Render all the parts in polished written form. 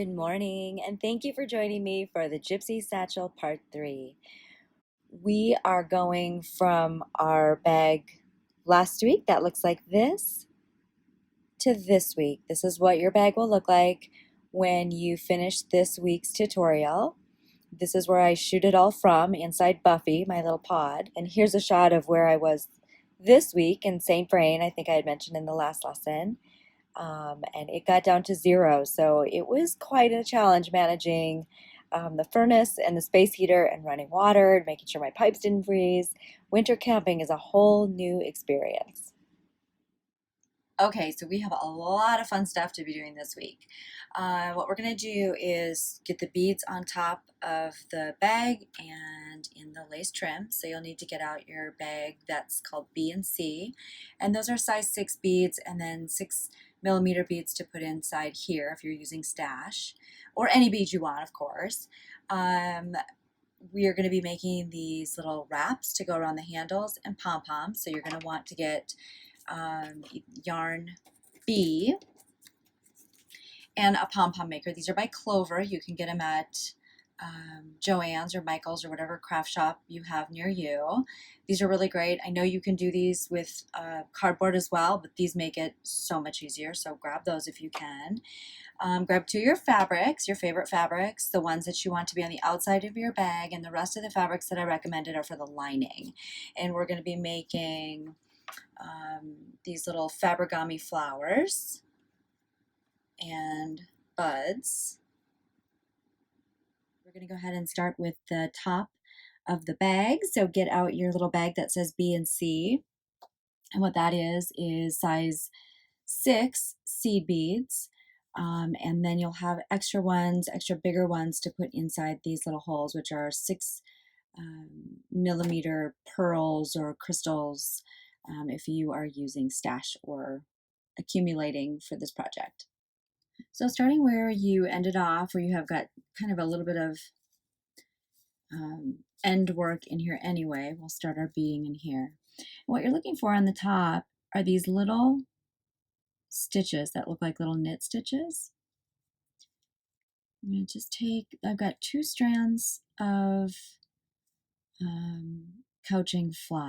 Good morning, and thank you for joining me for the Gypsy Satchel Part 3. We are going from our bag last week that looks like this to this week. This is what your bag will look like when you finish this week's tutorial. This is where I shoot it all from, inside Buffy, my little pod. And here's a shot of where I was this week in St. Vrain, I think I had mentioned in the last lesson. And it got down to 0. So it was quite a challenge managing the furnace and the space heater and running water and making sure my pipes didn't freeze. Winter camping is a whole new experience. Okay, so we have a lot of fun stuff to be doing this week. What we're going to do is get the beads on top of the bag and in the lace trim. So you'll need to get out your bag that's called B and C. And those are size 6 beads and then 6mm beads to put inside here if you're using stash. Or any beads you want, of course. We are going to be making these little wraps to go around the handles and pom-poms. So you're going to want to get yarn B and a pom-pom maker. These are by Clover. You can get them at Joann's or Michael's or whatever craft shop you have near you. These are really great. I know you can do these with cardboard as well, but these make it so much easier. So grab those if you can. Grab 2 of your fabrics, your favorite fabrics, the ones that you want to be on the outside of your bag, and the rest of the fabrics that I recommended are for the lining. And we're going to be making these little fabri-gami flowers and buds. We're going to go ahead and start with the top of the bag. So get out your little bag that says B and C. And what that is size 6 seed beads. And then you'll have extra ones, extra bigger ones to put inside these little holes, which are 6mm pearls or crystals if you are using stash or accumulating for this project. So starting where you ended off, where you have got kind of a little bit of end work in here anyway, we'll start our beading in here. And what you're looking for on the top are these little stitches that look like little knit stitches. I'm going to just I've got 2 strands of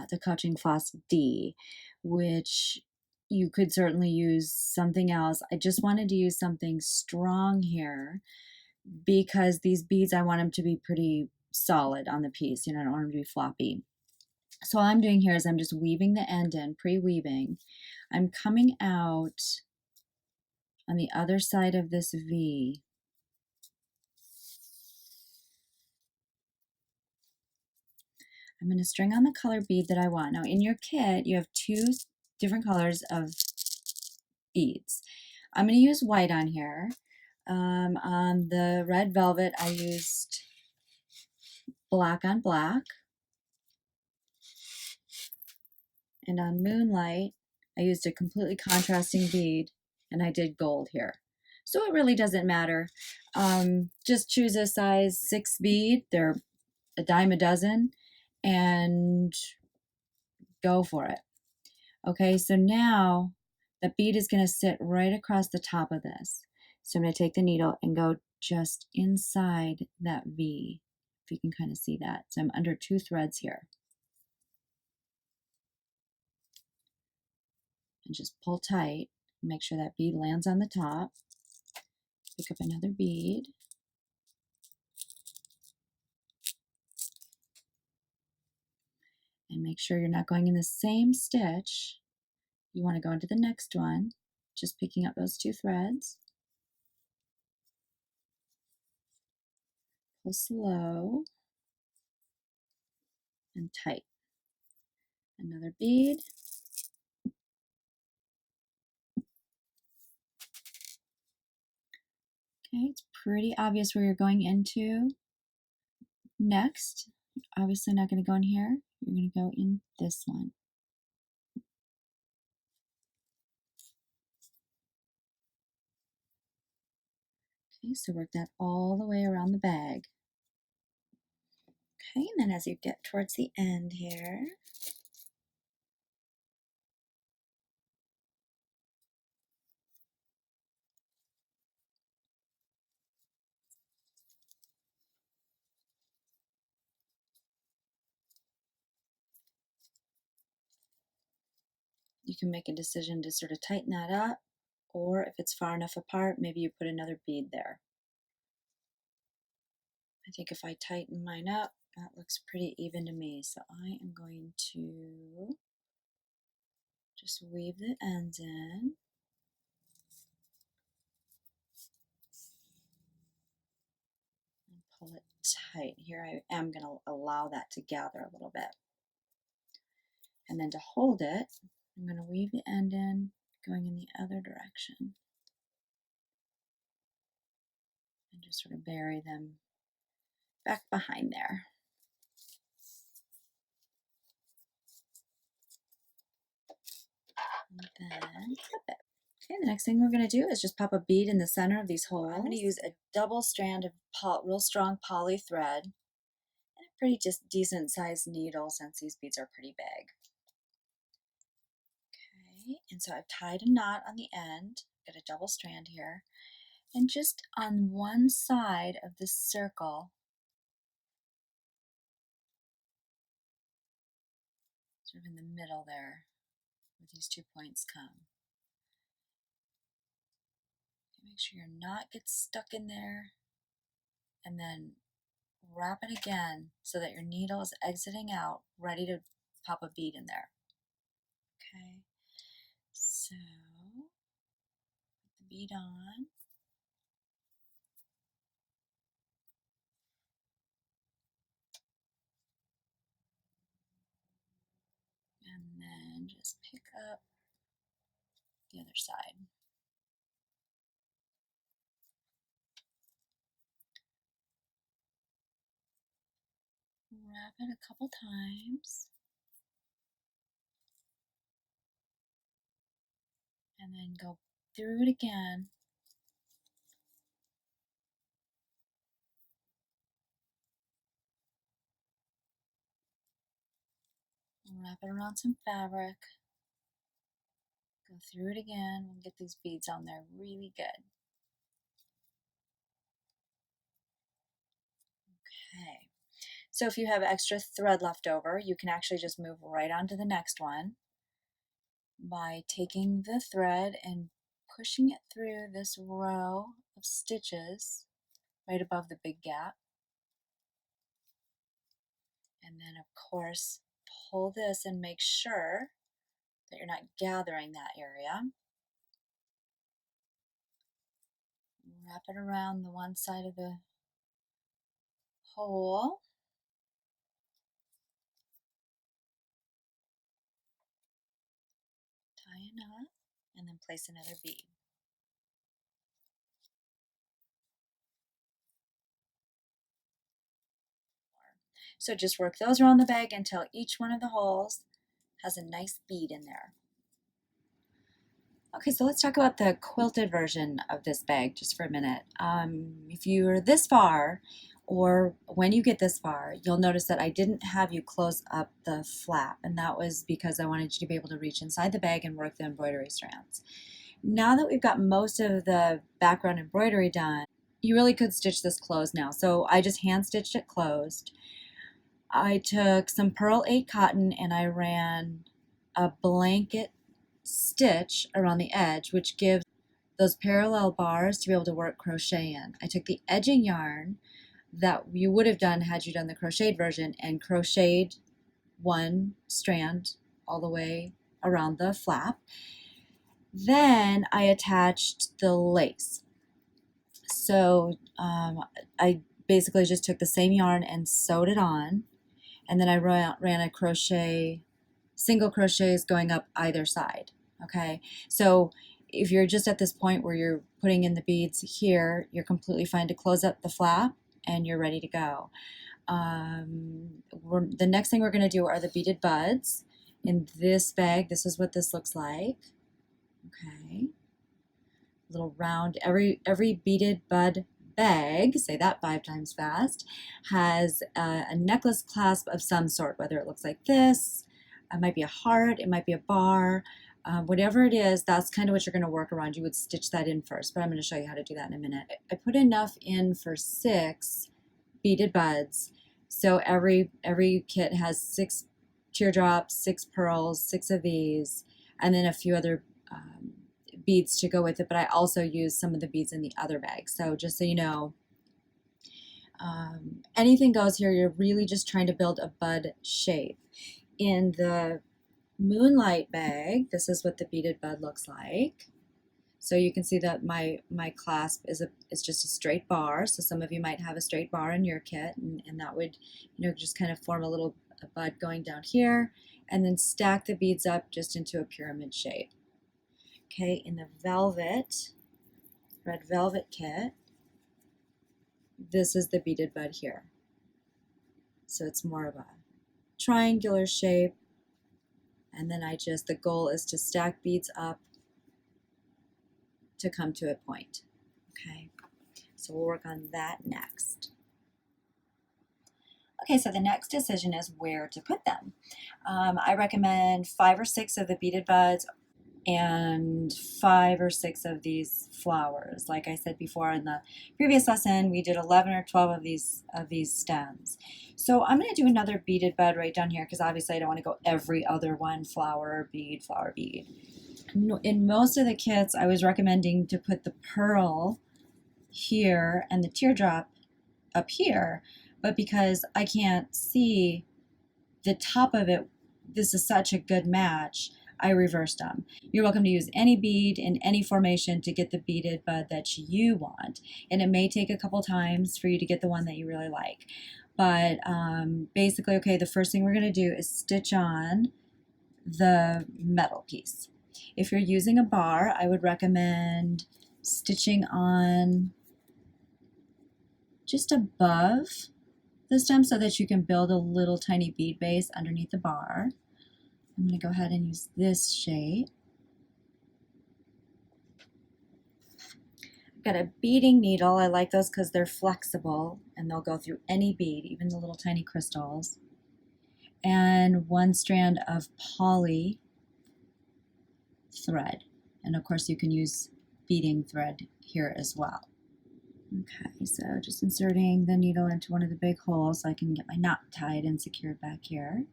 the couching floss D, which you could certainly use something else. I just wanted to use something strong here because these beads, I want them to be pretty solid on the piece. I don't want them to be floppy. So all I'm doing here is I'm just weaving the end in, pre-weaving. I'm coming out on the other side of this V. I'm going to string on the color bead that I want. Now in your kit, you have 2 different colors of beads. I'm going to use white on here. On the red velvet, I used black on black. And on Moonlight, I used a completely contrasting bead, and I did gold here. So it really doesn't matter. Just choose a size 6 bead. They're a dime a dozen, and go for it. Okay, so now the bead is going to sit right across the top of this. So I'm going to take the needle and go just inside that V, if you can kind of see that. So I'm under 2 threads here. And just pull tight. Make sure that bead lands on the top. Pick up another bead. And make sure you're not going in the same stitch. You want to go into the next one, just picking up those 2 threads. Pull slow and tight. Another bead. Okay, it's pretty obvious where you're going into next. Obviously not going to go in here. You're going to go in this one. Okay, so work that all the way around the bag. Okay, and then as you get towards the end here, You can make a decision to sort of tighten that up, or if it's far enough apart, maybe you put another bead there. I think if I tighten mine up, that looks pretty even to me. So I am going to just weave the ends in. And pull it tight. Here I am going to allow that to gather a little bit. And then to hold it, I'm going to weave the end in, going in the other direction. And just sort of bury them back behind there. And then clip it. Okay, the next thing we're going to do is just pop a bead in the center of these holes. I'm going to use a double strand of real strong poly thread and a pretty just decent sized needle since these beads are pretty big. Okay, and so I've tied a knot on the end, got a double strand here, and just on one side of this circle, sort of in the middle there, where these 2 points come. Make sure your knot gets stuck in there, and then wrap it again so that your needle is exiting out, ready to pop a bead in there. Okay, so put the bead on. And then just pick up the other side. Wrap it a couple times. And then go through it again. Wrap it around some fabric. Go through it again and get these beads on there really good. Okay, so if you have extra thread left over, you can actually just move right on to the next one by taking the thread and pushing it through this row of stitches right above the big gap. And then of course pull this and make sure that you're not gathering that area. Wrap it around the one side of the hole. Tie a knot and then place another bead. So just work those around the bag until each one of the holes has a nice bead in there. Okay, so let's talk about the quilted version of this bag just for a minute. If you're this far, or when you get this far, you'll notice that I didn't have you close up the flap, and that was because I wanted you to be able to reach inside the bag and work the embroidery strands. Now that we've got most of the background embroidery done, you really could stitch this closed now. So I just hand stitched it closed. I took some Pearl 8 cotton and I ran a blanket stitch around the edge, which gives those parallel bars to be able to work crochet in. I took the edging yarn that you would have done had you done the crocheted version and crocheted one strand all the way around the flap. Then I attached the lace. So I basically just took the same yarn and sewed it on, and then I ran a crochet, single crochets going up either side. Okay, so if you're just at this point where you're putting in the beads here, you're completely fine to close up the flap and you're ready to go. The next thing we're going to do are the beaded buds. In this bag, this is what this looks like. Okay, little round, every beaded bud bag, say that 5 times fast, has a necklace clasp of some sort, whether it looks like this, it might be a heart, it might be a bar, whatever it is, that's kind of what you're going to work around. You would stitch that in first, but I'm going to show you how to do that in a minute. I put enough in for 6 beaded buds, so every kit has 6 teardrops, 6 pearls, 6 of these. and then a few other beads to go with it, but I also use some of the beads in the other bag. So just so you know, anything goes here. You're really just trying to build a bud shape. In the Moonlight bag, this is what the beaded bud looks like. So you can see that my clasp is just a straight bar. So some of you might have a straight bar in your kit, and that would, you know, just kind of form a bud going down here, and then stack the beads up just into a pyramid shape. Okay, in the red velvet kit, this is the beaded bud here. So it's more of a triangular shape, and then the goal is to stack beads up to come to a point. Okay, so we'll work on that next. Okay, so the next decision is where to put them. I recommend 5 or 6 of the beaded buds and 5 or 6 of these flowers. Like I said before in the previous lesson, we did 11 or 12 of these stems. So I'm going to do another beaded bud right down here, because obviously I don't want to go every other one, flower, bead, flower, bead. In most of the kits, I was recommending to put the pearl here and the teardrop up here, but because I can't see the top of it, this is such a good match, I reversed them. You're welcome to use any bead in any formation to get the beaded bud that you want, and it may take a couple times for you to get the one that you really like. But basically, okay, the first thing we're going to do is stitch on the metal piece. If you're using a bar, I would recommend stitching on just above the stem so that you can build a little tiny bead base underneath the bar. I'm going to go ahead and use this shape. I've got a beading needle. I like those because they're flexible and they'll go through any bead, even the little tiny crystals. And 1 strand of poly thread. And of course you can use beading thread here as well. Okay, so just inserting the needle into one of the big holes so I can get my knot tied and secured back here.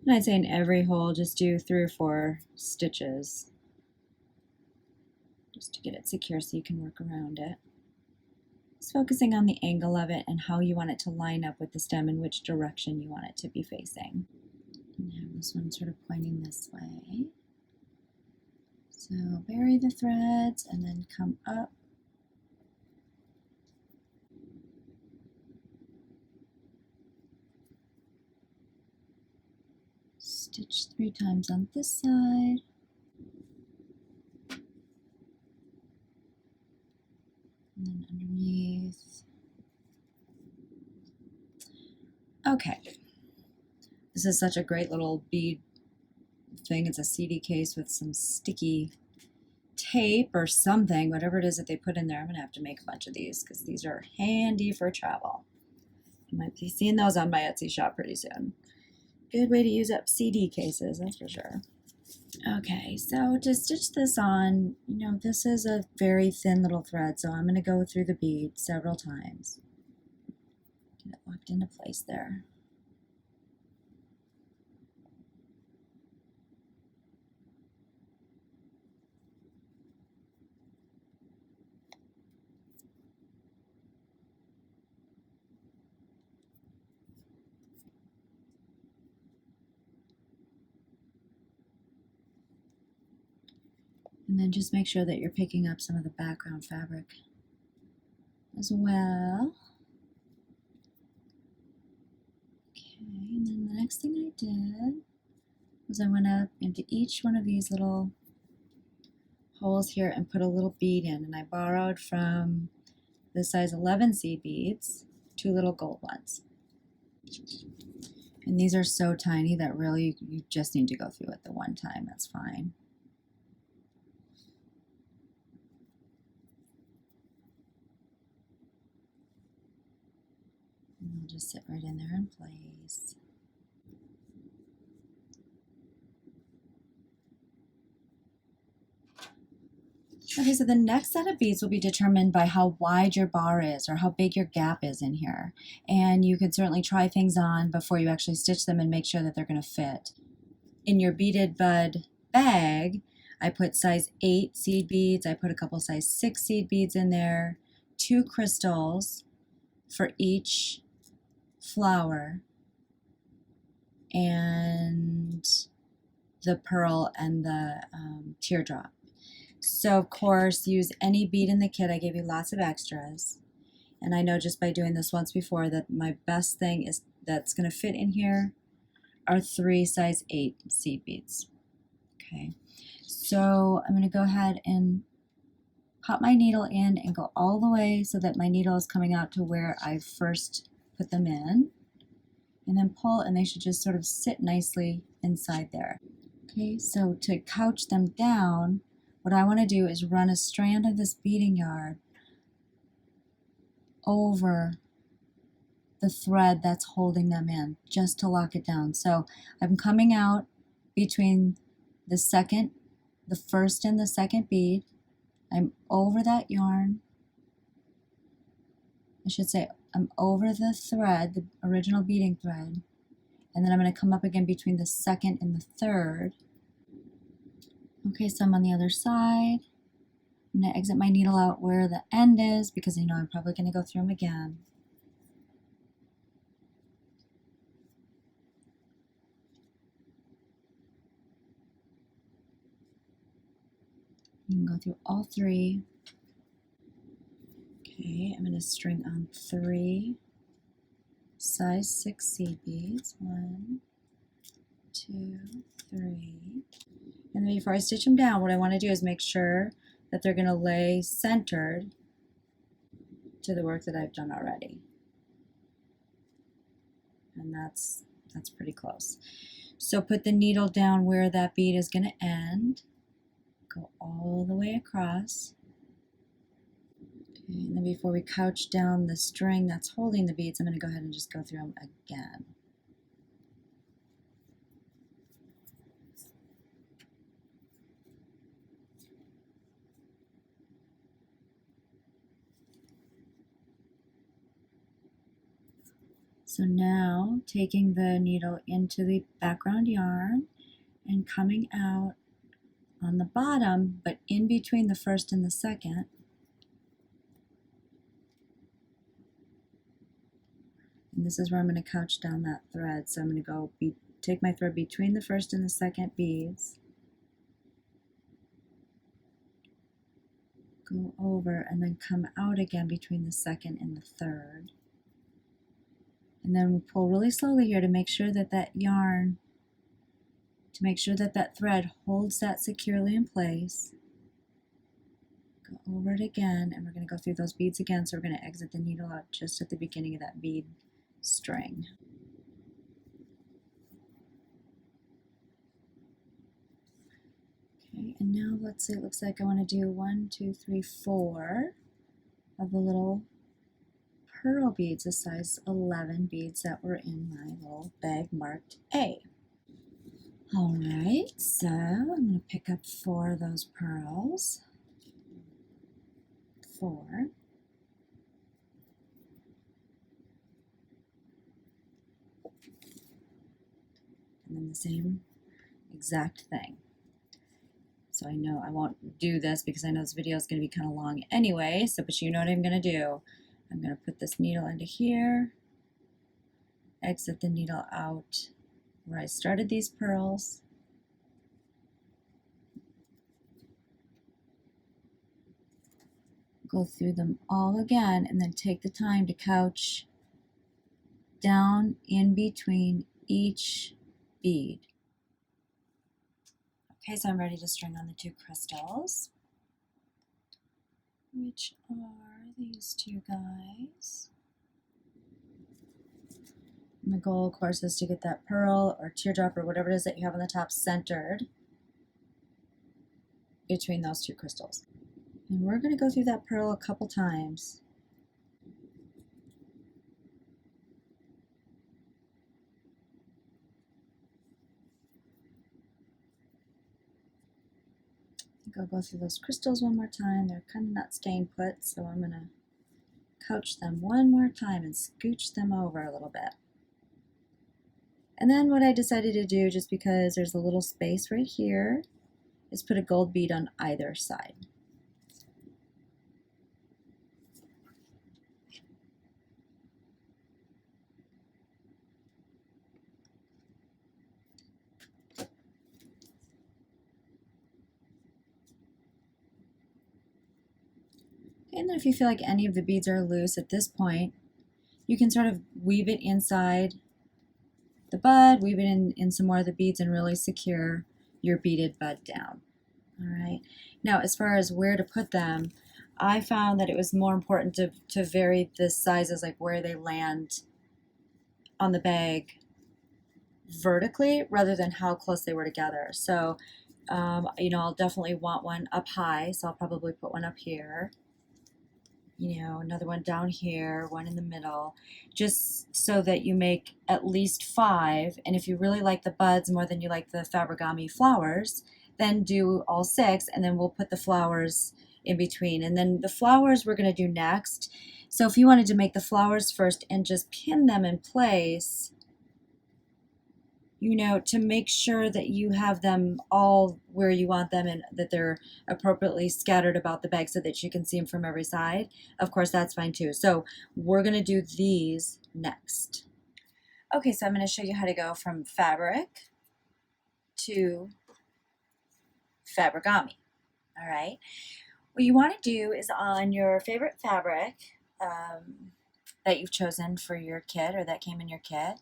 And I'd say in every hole just do 3 or 4 stitches just to get it secure so you can work around it. Just focusing on the angle of it and how you want it to line up with the stem and which direction you want it to be facing. And have this one sort of pointing this way. So bury the threads and then come up. Stitch 3 times on this side. And then underneath. Okay. This is such a great little bead thing. It's a CD case with some sticky tape or something, whatever it is that they put in there. I'm going to have to make a bunch of these because these are handy for travel. You might be seeing those on my Etsy shop pretty soon. Good way to use up CD cases, that's for sure. Okay, so to stitch this on, you know, this is a very thin little thread, so I'm going to go through the bead several times. Get it locked into place there. And then just make sure that you're picking up some of the background fabric as well. Okay, and then the next thing I did was I went up into each one of these little holes here and put a little bead in, and I borrowed from the size 11 seed beads, 2 little gold ones. And these are so tiny that really you just need to go through it the one time, that's fine. And they'll just sit right in there in place. Okay, so the next set of beads will be determined by how wide your bar is or how big your gap is in here. And you can certainly try things on before you actually stitch them and make sure that they're going to fit. In your beaded bud bag, I put size 8 seed beads. I put a couple size 6 seed beads in there, 2 crystals for each flower, and the pearl and the teardrop. So of course, use any bead in the kit. I gave you lots of extras. And I know just by doing this once before that my best thing is that's going to fit in here are 3 size 8 seed beads. Okay, so I'm going to go ahead and pop my needle in and go all the way so that my needle is coming out to where I first put them in, and then pull, and they should just sort of sit nicely inside there. Okay, so to couch them down, what I want to do is run a strand of this beading yarn over the thread that's holding them in, just to lock it down. So I'm coming out between the first and the second bead. I'm over that yarn. I should say I'm over the thread, the original beading thread, and then I'm going to come up again between the second and the third. Okay, so I'm on the other side. I'm going to exit my needle out where the end is because I know I'm probably going to go through them again. You can go through all 3. Okay, I'm going to string on 3 size 6 seed beads. 1, 2, 3. And then before I stitch them down, what I want to do is make sure that they're going to lay centered to the work that I've done already. And that's pretty close. So put the needle down where that bead is going to end. Go all the way across. Okay, and then before we couch down the string that's holding the beads, I'm going to go ahead and just go through them again. So now taking the needle into the background yarn and coming out on the bottom, but in between the first and the second. And this is where I'm going to couch down that thread. So I'm going to go take my thread between the first and the second beads, go over, and then come out again between the second and the third. And then pull really slowly here to make sure that that thread holds that securely in place. Go over it again, and we're going to go through those beads again. So we're going to exit the needle out just at the beginning of that bead string. Okay, and now let's see, it looks like I want to do 1, 2, 3, 4 of the little pearl beads, the size 11 beads that were in my little bag marked A. Alright, so I'm going to pick up 4 of those pearls. 4. And then the same exact thing. So I know I won't do this because I know this video is going to be kind of long anyway, but you know what I'm going to do. I'm going to put this needle into here, exit the needle out where I started these pearls, go through them all again, and then take the time to couch down in between each bead. Okay, so I'm ready to string on the 2 crystals, which are these 2 guys. And the goal, of course, is to get that pearl or teardrop or whatever it is that you have on the top centered between those 2 crystals. And we're going to go through that pearl a couple times. I think I'll go through those crystals one more time. They're kind of not staying put, so I'm going to couch them one more time and scooch them over a little bit. And then what I decided to do, just because there's a little space right here, is put a gold bead on either side. And then if you feel like any of the beads are loose at this point, you can sort of weave it inside the bud, weave it in some more of the beads, and really secure your beaded bud down. All right. Now, as far as where to put them, I found that it was more important to vary the sizes, like where they land on the bag vertically rather than how close they were together. So, I'll definitely want one up high, so I'll probably put one up here. Another one down here, one in the middle, just so that you make at least 5. And if you really like the buds more than you like the fabri-gami flowers, then do all 6, and then we'll put the flowers in between. And then the flowers we're going to do next. So if you wanted to make the flowers first and just pin them in place, to make sure that you have them all where you want them and that they're appropriately scattered about the bag so that you can see them from every side, of course, that's fine too. So we're going to do these next. Okay, so I'm going to show you how to go from fabric to fabri-gami. All right. What you want to do is on your favorite fabric that you've chosen for your kit or that came in your kit,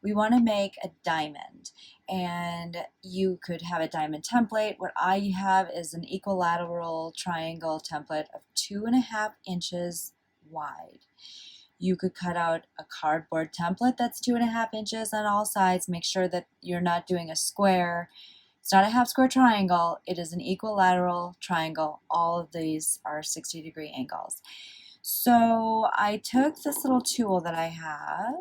we want to make a diamond, and you could have a diamond template. What I have is an equilateral triangle template of 2.5 inches wide. You could cut out a cardboard template that's 2.5 inches on all sides. Make sure that you're not doing a square. It's not a half square triangle. It is an equilateral triangle. All of these are 60-degree angles. So I took this little tool that I have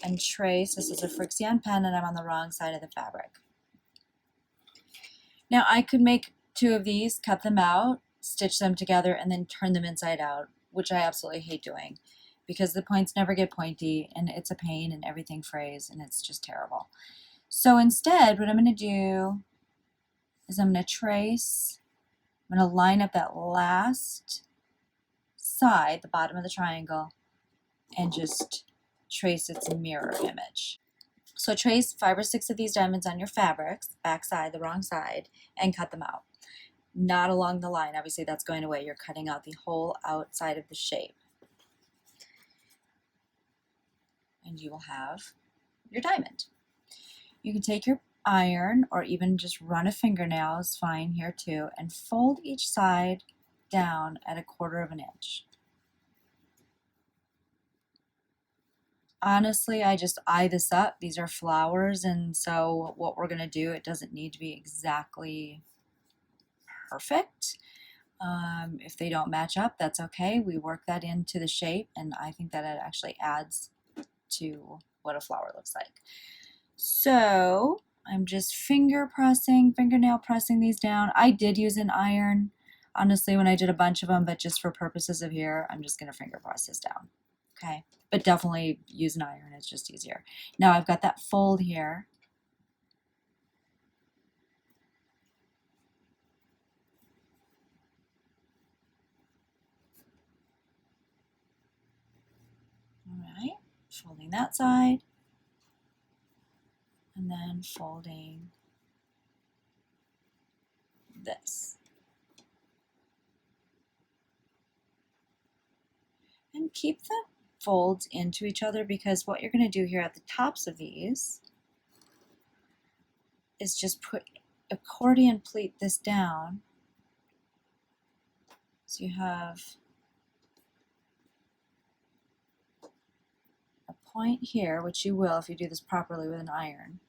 and trace. This is a Frixion pen, and I'm on the wrong side of the fabric. Now I could make 2 of these, cut them out, stitch them together, and then turn them inside out, which I absolutely hate doing because the points never get pointy and it's a pain and everything frays and it's just terrible. So instead, what I'm going to do is I'm going to trace, I'm going to line up that last side, the bottom of the triangle, and just trace its mirror image. So trace 5 or 6 of these diamonds on your fabrics, back side, the wrong side, and cut them out. Not along the line, obviously that's going away. You're cutting out the whole outside of the shape. And you will have your diamond. You can take your iron or even just run a fingernail is fine here too, and fold each side down at 1/4 of an inch. Honestly, I just eye this up. These are flowers, and so what we're going to do, it doesn't need to be exactly perfect. If they don't match up, that's okay. We work that into the shape, and I think that it actually adds to what a flower looks like. So I'm just fingernail pressing these down. I did use an iron, honestly, when I did a bunch of them, but just for purposes of here, I'm just going to finger press this down. Okay, but definitely use an iron, it's just easier. Now I've got that fold here. All right, folding that side, and then folding this. And keep the folds into each other, because what you're going to do here at the tops of these is just accordion pleat this down. So you have a point here, which you will if you do this properly with an iron.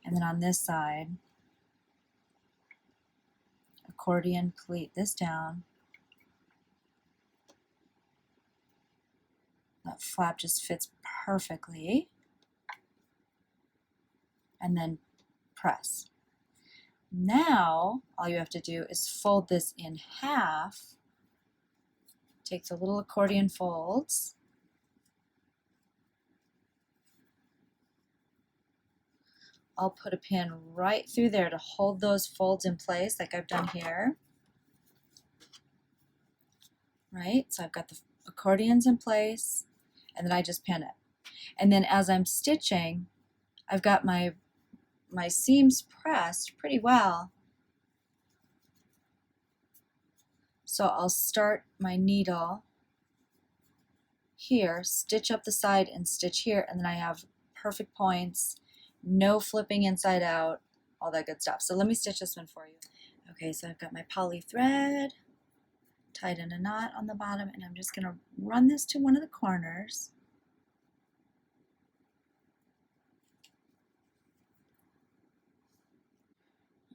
And then on this side, accordion pleat this down. That flap just fits perfectly. And then press. Now, all you have to do is fold this in half. Take the little accordion folds. I'll put a pin right through there to hold those folds in place like I've done here. Right, so I've got the accordions in place, and then I just pin it. And then as I'm stitching, I've got my seams pressed pretty well. So I'll start my needle here, stitch up the side and stitch here, and then I have perfect points, no flipping inside out, all that good stuff. So let me stitch this one for you. Okay, so I've got my poly thread tied in a knot on the bottom, and I'm just going to run this to one of the corners.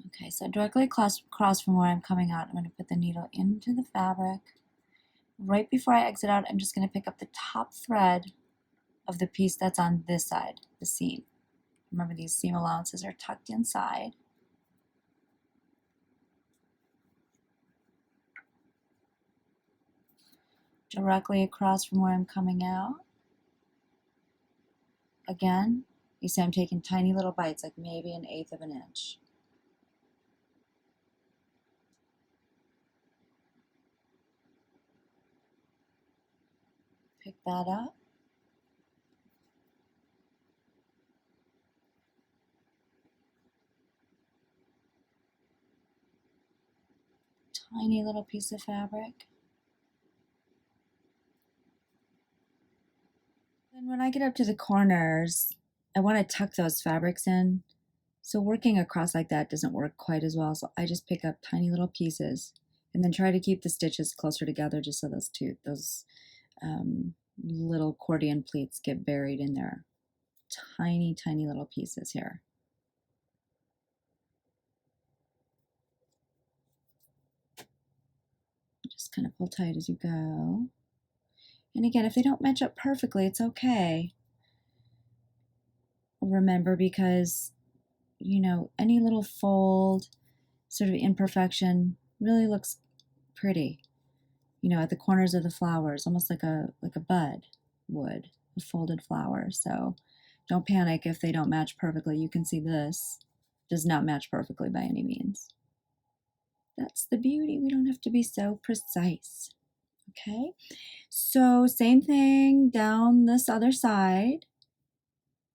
Okay, so directly across from where I'm coming out, I'm going to put the needle into the fabric. Right before I exit out, I'm just going to pick up the top thread of the piece that's on this side, the seam. Remember, these seam allowances are tucked inside. Directly across from where I'm coming out. Again, you see I'm taking tiny little bites, like maybe 1/8 of an inch. Pick that up. Tiny little piece of fabric. And when I get up to the corners, I want to tuck those fabrics in. So working across like that doesn't work quite as well. So I just pick up tiny little pieces and then try to keep the stitches closer together just so those little accordion pleats get buried in there. Tiny, tiny little pieces here. Just kind of pull tight as you go. And again, if they don't match up perfectly, it's okay. Remember, because, you know, any little fold, sort of imperfection, really looks pretty. You know, at the corners of the flowers, almost like a bud would, a folded flower. So don't panic if they don't match perfectly. You can see this does not match perfectly by any means. That's the beauty. We don't have to be so precise. Okay, so same thing down this other side.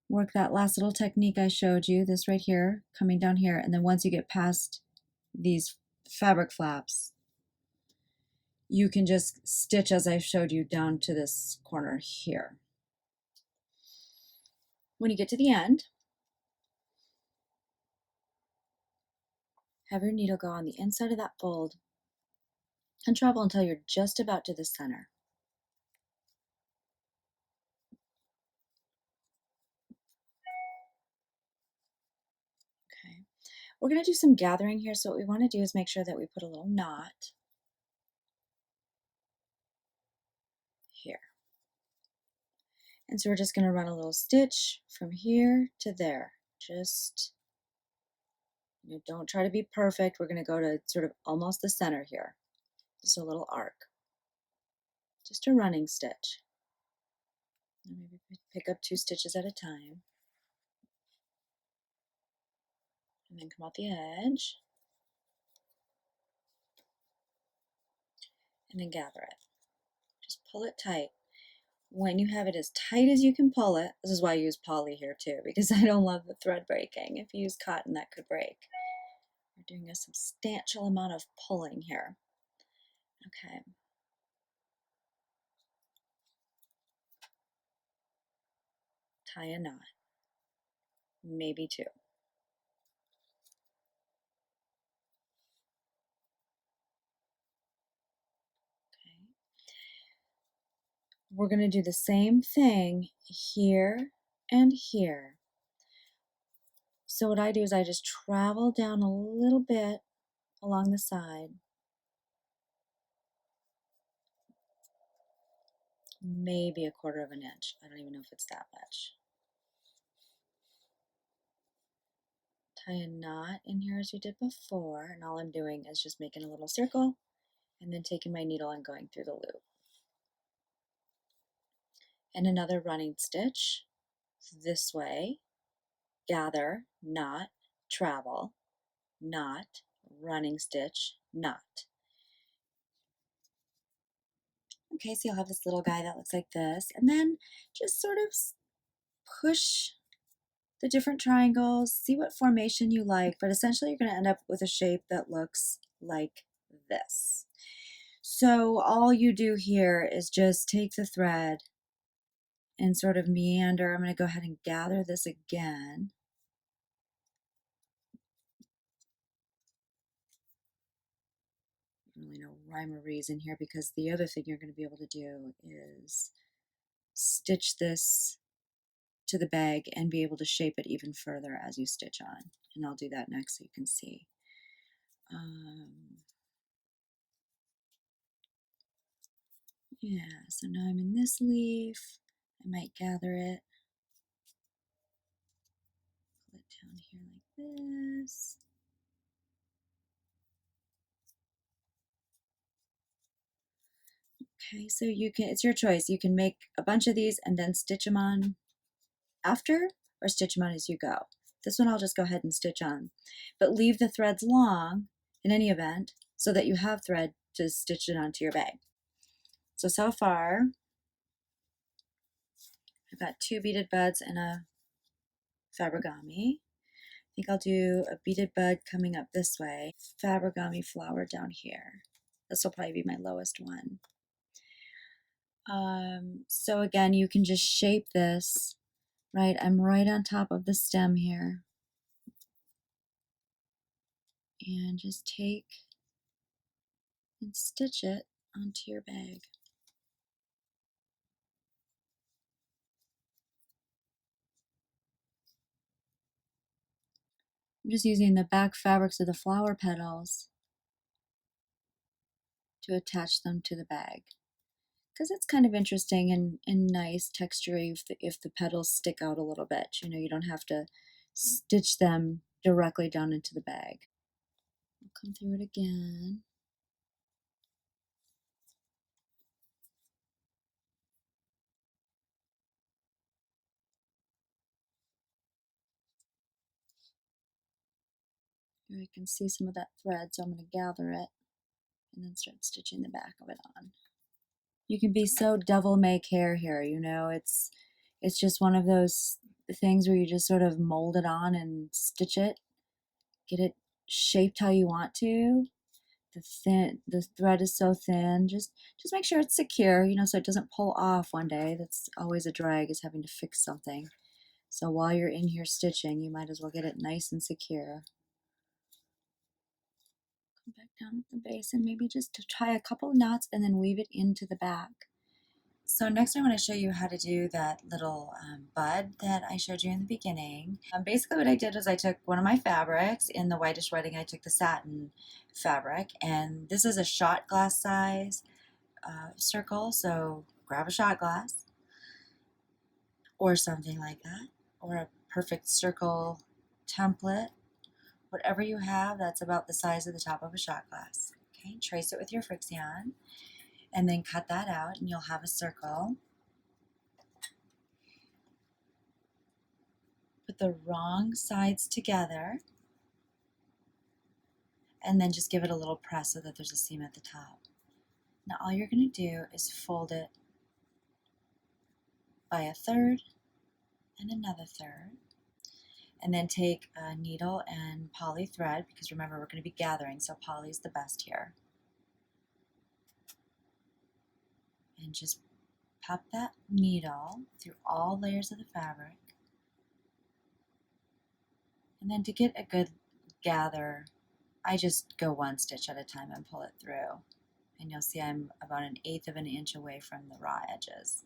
Work that last little technique I showed you, this right here, coming down here, and then once you get past these fabric flaps, you can just stitch as I showed you down to this corner here. When you get to the end, have your needle go on the inside of that fold and travel until you're just about to the center. Okay, we're going to do some gathering here, so what we want to do is make sure that we put a little knot here. And so we're just going to run a little stitch from here to there. Just, you know, don't try to be perfect. We're going to go to sort of almost the center here. Just a little arc. Just a running stitch. And maybe pick up 2 stitches at a time. And then come out the edge. And then gather it. Just pull it tight. When you have it as tight as you can pull it, this is why I use poly here too, because I don't love the thread breaking. If you use cotton, that could break. We're doing a substantial amount of pulling here. Okay. Tie a knot. Maybe 2. Okay. We're going to do the same thing here and here. So what I do is I just travel down a little bit along the side. Maybe 1/4 of an inch. I don't even know if it's that much. Tie a knot in here as we did before, and all I'm doing is just making a little circle and then taking my needle and going through the loop. And another running stitch this way. gather, knot, travel, knot, running stitch, knot. Okay, so you'll have this little guy that looks like this, and then just sort of push the different triangles, see what formation you like, but essentially you're going to end up with a shape that looks like this. So all you do here is just take the thread and sort of meander. I'm going to go ahead and gather this again. Really no rhyme or reason here, because the other thing you're going to be able to do is stitch this to the bag and be able to shape it even further as you stitch on. And I'll do that next so you can see. Yeah, so now I'm in this leaf. I might gather it, pull it down here like this. Okay, so you can, it's your choice. You can make a bunch of these and then stitch them on after, or stitch them on as you go. This one I'll just go ahead and stitch on, but leave the threads long in any event so that you have thread to stitch it onto your bag. So far, I've got 2 beaded buds and a fabri-gami. I think I'll do a beaded bud coming up this way, fabri-gami flower down here. This will probably be my lowest one. So again, you can just shape this, right? I'm right on top of the stem here. And just take and stitch it onto your bag. I'm just using the back fabrics of the flower petals to attach them to the bag, because it's kind of interesting and nice texture if the petals stick out a little bit. You know, you don't have to stitch them directly down into the bag. I'll come through it again. Here I can see some of that thread, so I'm going to gather it and then start stitching the back of it on. You can be so devil may care here, you know, it's just one of those things where you just sort of mold it on and stitch it, get it shaped how you want to. The thread is so thin, just make sure it's secure, you know, so it doesn't pull off one day. That's always a drag, is having to fix something. So while you're in here stitching, you might as well get it nice and secure. Come back down at the base and maybe just to tie a couple of knots and then weave it into the back. So next I want to show you how to do that little bud that I showed you in the beginning. Basically what I did was I took one of my fabrics. In the whitish wedding I took the satin fabric, and this is a shot glass size circle, so grab a shot glass or something like that, or a perfect circle template, whatever you have that's about the size of the top of a shot glass. Okay, trace it with your frixion and then cut that out and you'll have a circle. Put the wrong sides together and then just give it a little press so that there's a seam at the top. Now all you're going to do is fold it by a third and another third, and then take a needle and poly thread, because remember we're going to be gathering, so poly is the best here, and just pop that needle through all layers of the fabric. And then to get a good gather, I just go one stitch at a time and pull it through. And you'll see I'm about 1/8 of an inch away from the raw edges.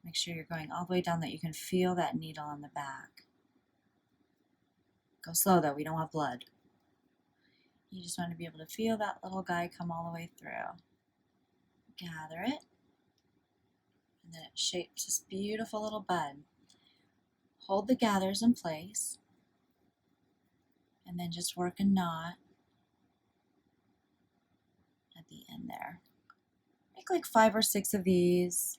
Make sure you're going all the way down that you can feel that needle on the back. Go slow though, we don't want blood. You just want to be able to feel that little guy come all the way through. Gather it, and then it shapes this beautiful little bud. Hold the gathers in place, and then just work a knot at the end there. Make like 5 or 6 of these,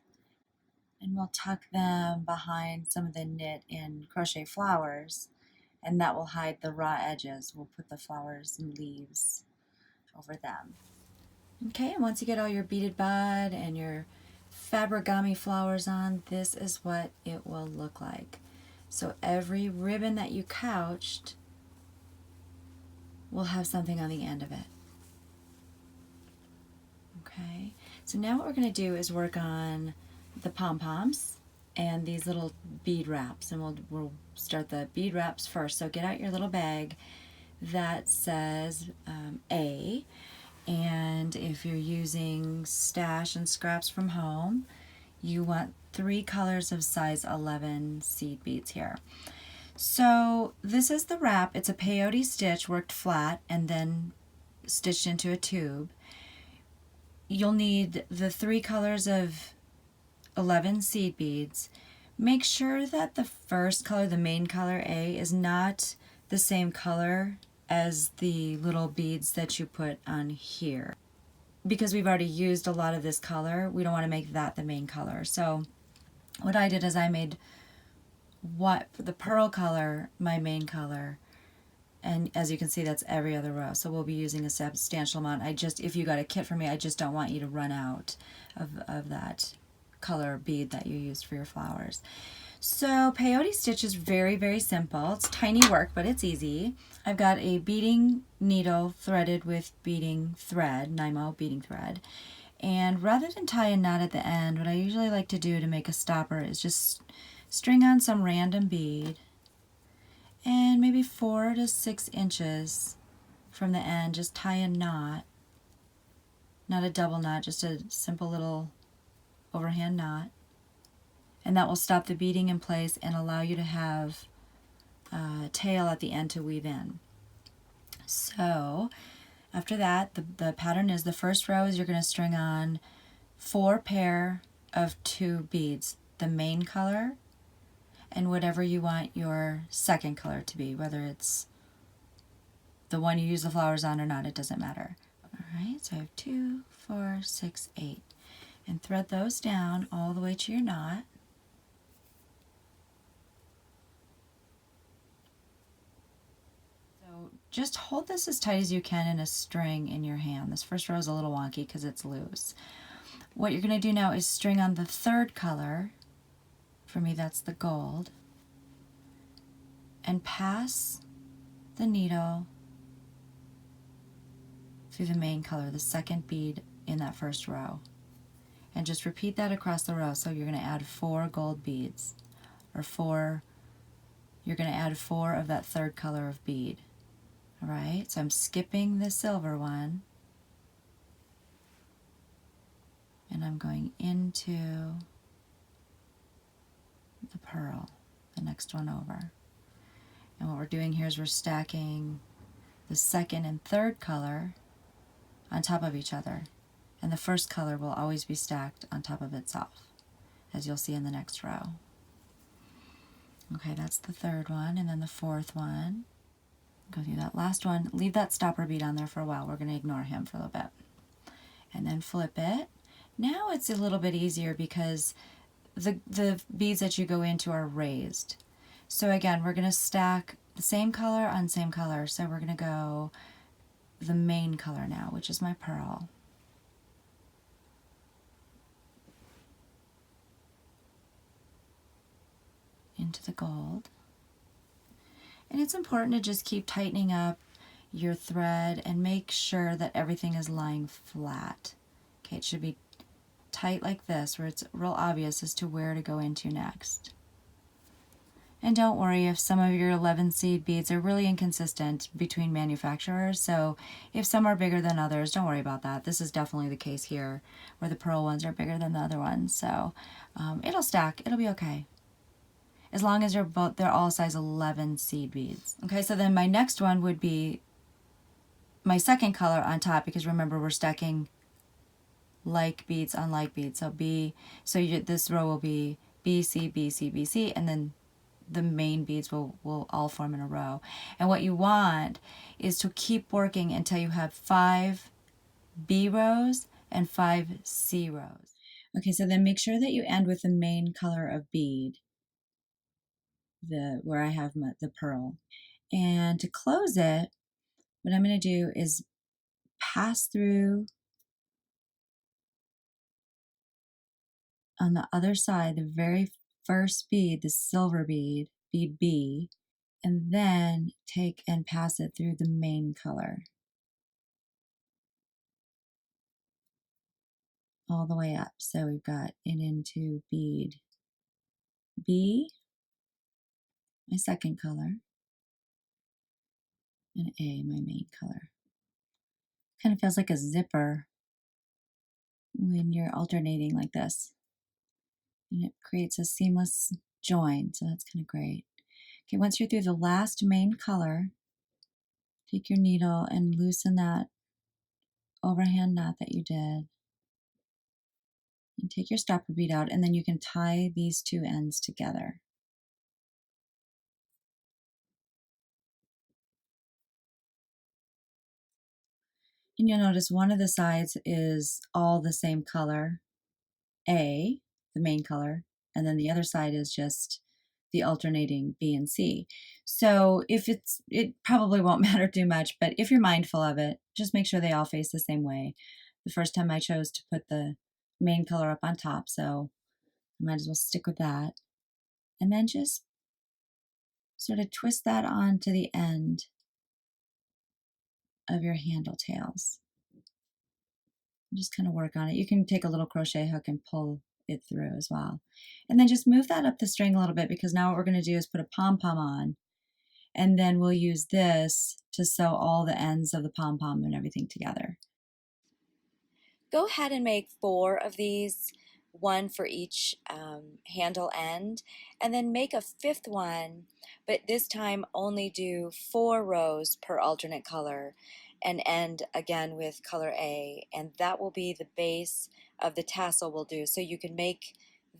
And we'll tuck them behind some of the knit in crochet flowers, and that will hide the raw edges. We'll put the flowers and leaves over them. Okay, and once you get all your beaded bud and your fabri-gami flowers on, this is what it will look like. So every ribbon that you couched will have something on the end of it. Okay, so now what we're going to do is work on the pom-poms and these little bead wraps, and we'll start the bead wraps first. So get out your little bag that says A, and if you're using stash and scraps from home, you want 3 colors of size 11 seed beads here. So this is the wrap. It's a peyote stitch worked flat and then stitched into a tube. You'll need the 3 colors of 11 seed beads. Make sure that the first color, the main color A, is not the same color as the little beads that you put on here. Because we've already used a lot of this color, we don't want to make that the main color. So what I did is I made the pearl color my main color, and as you can see, that's every other row. So we'll be using a substantial amount. If you got a kit from me, I just don't want you to run out of that color bead that you used for your flowers. So peyote stitch is very, very simple. It's tiny work, but it's easy. I've got a beading needle threaded with beading thread, Nymo beading thread. And rather than tie a knot at the end, what I usually like to do to make a stopper is just string on some random bead, and maybe 4 to 6 inches from the end, just tie a knot. Not a double knot, just a simple little overhand knot. And that will stop the beading in place and allow you to have a tail at the end to weave in. So after that, the pattern is the first row is you're going to string on 4 pair of 2 beads, the main color and whatever you want your second color to be, whether it's the one you use the flowers on or not, it doesn't matter. All right, so I have 2, 4, 6, 8, and thread those down all the way to your knot. So just hold this as tight as you can in a string in your hand. This first row is a little wonky because it's loose. What you're going to do now is string on the third color. For me, that's the gold, and pass the needle through the main color, the second bead in that first row, and just repeat that across the row. So you're going to add 4 gold beads, or you're going to add 4 of that third color of bead. All right, so I'm skipping the silver one, and I'm going into the pearl, the next one over. And what we're doing here is we're stacking the second and third color on top of each other, and the first color will always be stacked on top of itself, as you'll see in the next row. Okay, that's the third one, and then the fourth one. Go through that last one. Leave that stopper bead on there for a while. We're going to ignore him for a little bit. And then flip it. Now it's a little bit easier because the beads that you go into are raised. So again, we're going to stack the same color on same color. So we're going to go the main color now, which is my pearl. Into the gold. And it's important to just keep tightening up your thread and make sure that everything is lying flat. Okay, it should be tight like this, where it's real obvious as to where to go into next. And don't worry if some of your 11 seed beads are really inconsistent between manufacturers. So if some are bigger than others, don't worry about that. This is definitely the case here, where the pearl ones are bigger than the other ones. So it'll stack. It'll be okay, as long as they're all size 11 seed beads. Okay, so then my next one would be my second color on top, because remember we're stacking like beads on like beads. So this row will be B, C, B, C, B, C, and then the main beads will all form in a row. And what you want is to keep working until you have 5 B rows and 5 C rows. Okay, so then make sure that you end with the main color of bead, where I have the pearl. And to close it, what I'm going to do is pass through on the other side, the very first bead, the silver bead, bead B, and then take and pass it through the main color all the way up. So we've got it into bead B, my second color, and A, my main color. Kind of feels like a zipper when you're alternating like this. And it creates a seamless join, so that's kind of great. Okay, once you're through the last main color, take your needle and loosen that overhand knot that you did. And take your stopper bead out, and then you can tie these two ends together. And you'll notice one of the sides is all the same color, A, the main color, and then the other side is just the alternating B and C. So it probably won't matter too much, but if you're mindful of it, just make sure they all face the same way. The first time I chose to put the main color up on top, so I might as well stick with that. And then just sort of twist that onto the end of your handle tails. Just kind of work on it. You can take a little crochet hook and pull it through as well. And then just move that up the string a little bit, because now what we're going to do is put a pom-pom on, and then we'll use this to sew all the ends of the pom-pom and everything together. Go ahead and make 4 of these, one for each handle end, and then make a 5th one, but this time only do 4 rows per alternate color and end again with color A, and that will be the base of the tassel we'll do. So you can make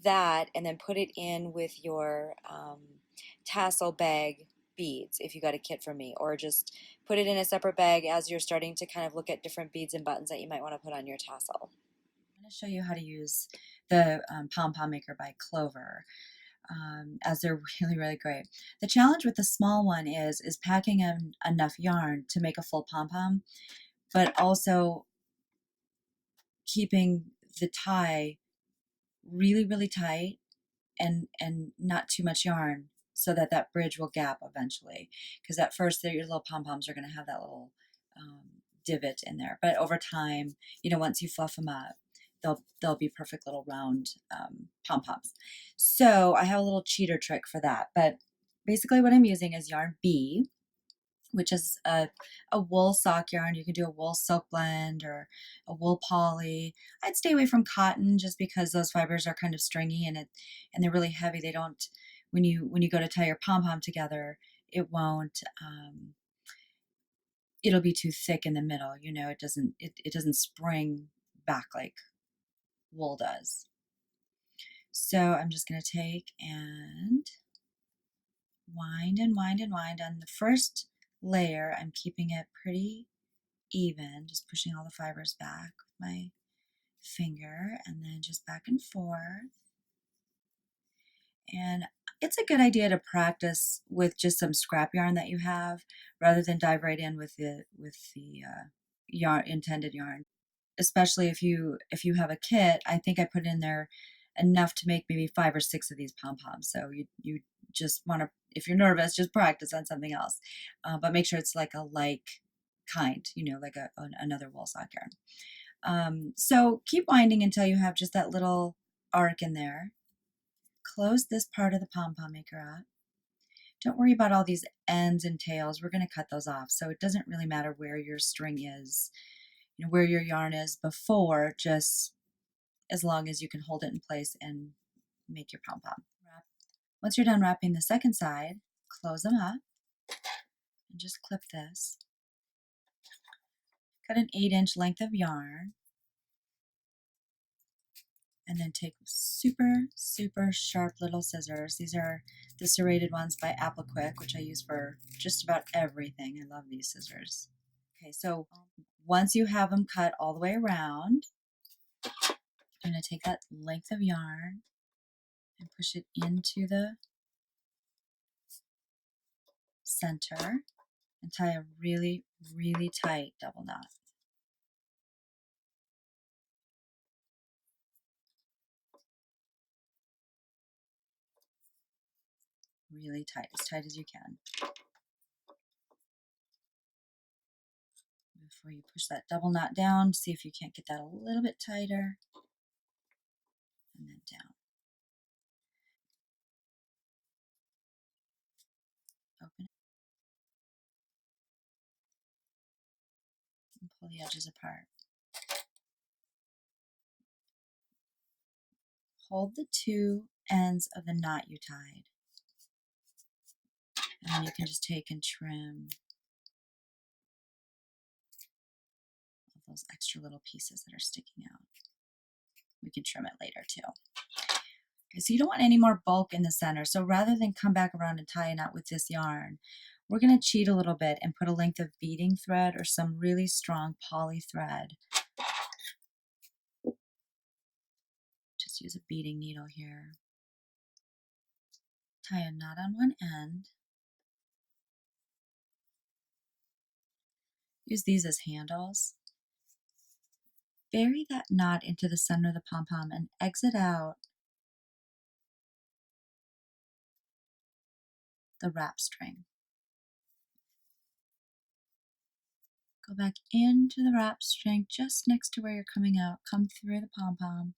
that and then put it in with your tassel bag beads if you got a kit from me, or just put it in a separate bag as you're starting to kind of look at different beads and buttons that you might want to put on your tassel. I'm going to show you how to use the Pom-Pom Maker by Clover, as they're really, really great. The challenge with the small one is packing in enough yarn to make a full pom-pom, but also keeping the tie really, really tight and not too much yarn, so that that bridge will gap eventually. Because at first, your little pom-poms are going to have that little divot in there, but over time, once you fluff them up, they'll be perfect little round pom-poms. So I have a little cheater trick for that, but basically what I'm using is yarn B, which is a wool sock yarn. You can do a wool silk blend or a wool poly. I'd stay away from cotton just because those fibers are kind of stringy and they're really heavy. They don't, when you go to tie your pom pom together, it won't. It'll be too thick in the middle. It doesn't spring back like wool does. So I'm just going to take and wind and wind and wind on the first layer. I'm keeping it pretty even, just pushing all the fibers back with my finger, and then just back and forth. And it's a good idea to practice with just some scrap yarn that you have, rather than dive right in with the yarn, intended yarn. Especially if you have a kit, I think I put in there enough to make maybe 5 or 6 of these pom-poms. So you just want to, if you're nervous, just practice on something else, but make sure it's like a kind, like another wool sock yarn. So keep winding until you have just that little arc in there. Close this part of the pom-pom maker up. Don't worry about all these ends and tails. We're going to cut those off, so it doesn't really matter where your string is, where your yarn is before, just as long as you can hold it in place and make your pom-pom. Once you're done wrapping the second side, close them up and just clip this. Cut an 8-inch length of yarn, and then take super, super sharp little scissors. These are the serrated ones by Apple Quick, which I use for just about everything. I love these scissors. Okay, so once you have them cut all the way around, I'm going to take that length of yarn and push it into the center and tie a really, really tight double knot. Really tight as you can. Before you push that double knot down, see if you can't get that a little bit tighter, and then down. Open it and pull the edges apart. Hold the two ends of the knot you tied, and then you can just take and trim all those extra little pieces that are sticking out. We can trim it later too. Okay, so you don't want any more bulk in the center. So rather than come back around and tie a knot with this yarn, we're going to cheat a little bit and put a length of beading thread or some really strong poly thread. Just use a beading needle here. Tie a knot on one end. Use these as handles. Bury that knot into the center of the pom-pom and exit out the wrap string. Go back into the wrap string just next to where you're coming out. Come through the pom-pom,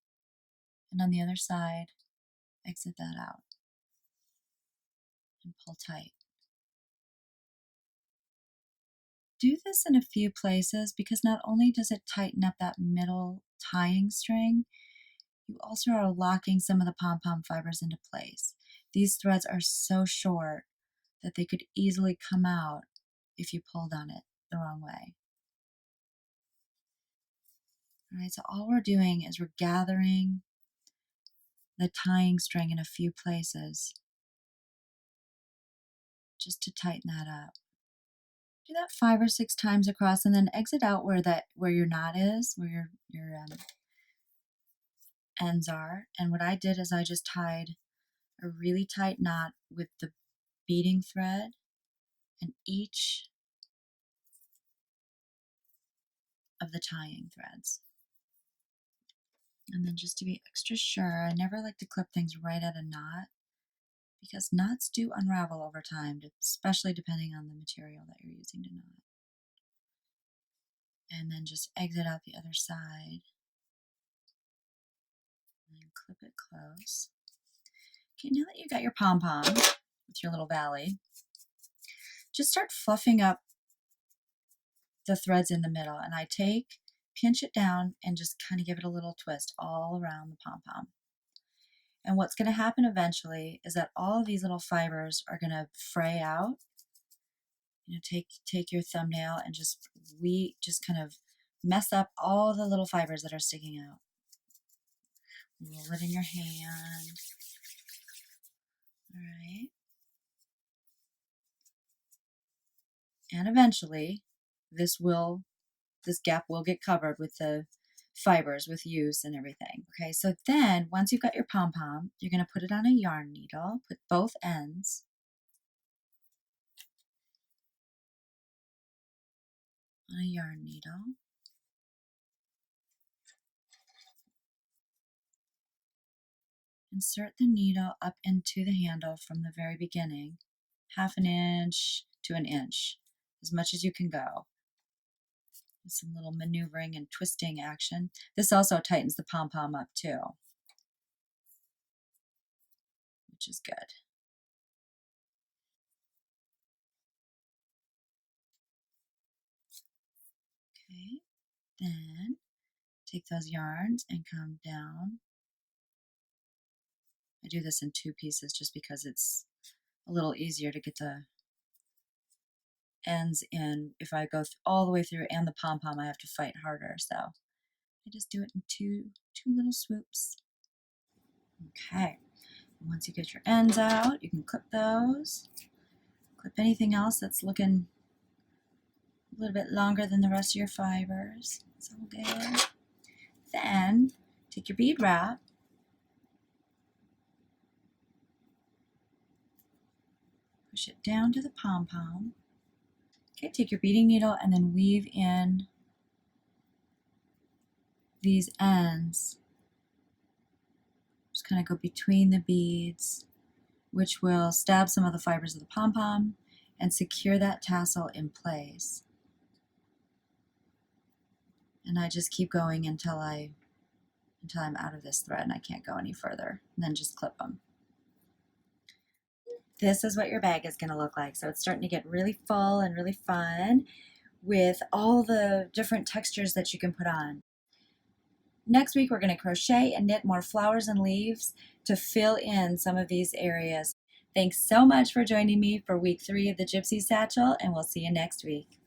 and on the other side, exit that out and pull tight. Do this in a few places because not only does it tighten up that middle tying string, you also are locking some of the pom-pom fibers into place. These threads are so short that they could easily come out if you pulled on it the wrong way. All right, so all we're doing is we're gathering the tying string in a few places just to tighten that up. Do that 5 or 6 times across, and then exit out where your knot is, where your ends are. And what I did is I just tied a really tight knot with the beading thread in each of the tying threads. And then just to be extra sure, I never like to clip things right at a knot because knots do unravel over time, especially depending on the material that you're using to knot. And then just exit out the other side and clip it close. Okay, now that you got your pom-pom with your little valley, just start fluffing up the threads in the middle. And I pinch it down and just kind of give it a little twist all around the pom-pom. And what's going to happen eventually is that all of these little fibers are going to fray out. You know, take your thumbnail and just kind of mess up all the little fibers that are sticking out. Roll it in your hand. All right. And eventually this gap will get covered with the fibers with use and everything. Okay, so then once you've got your pom-pom, you're going to put it on a yarn needle, put both ends on a yarn needle. Insert the needle up into the handle from the very beginning, 1/2 inch to 1 inch, as much as you can go. With some little maneuvering and twisting action. This also tightens the pom-pom up too, which is good. Okay, then take those yarns and come down. I do this in 2 pieces just because it's a little easier to get the ends in. If I go all the way through and the pom-pom, I have to fight harder. So I just do it in two little swoops. Okay. And once you get your ends out, you can clip those. Clip anything else that's looking a little bit longer than the rest of your fibers. It's all good. Then take Take your bead wrap, push it down to the pom-pom. Okay, take your beading needle and then weave in these ends. Just kind of go between the beads, which will stab some of the fibers of the pom-pom and secure that tassel in place. And I just keep going until I'm out of this thread and I can't go any further, and then just clip them. This is what your bag is going to look like. So it's starting to get really full and really fun with all the different textures that you can put on. Next week, we're going to crochet and knit more flowers and leaves to fill in some of these areas. Thanks so much for joining me for week 3 of the Gypsy Satchel, and we'll see you next week.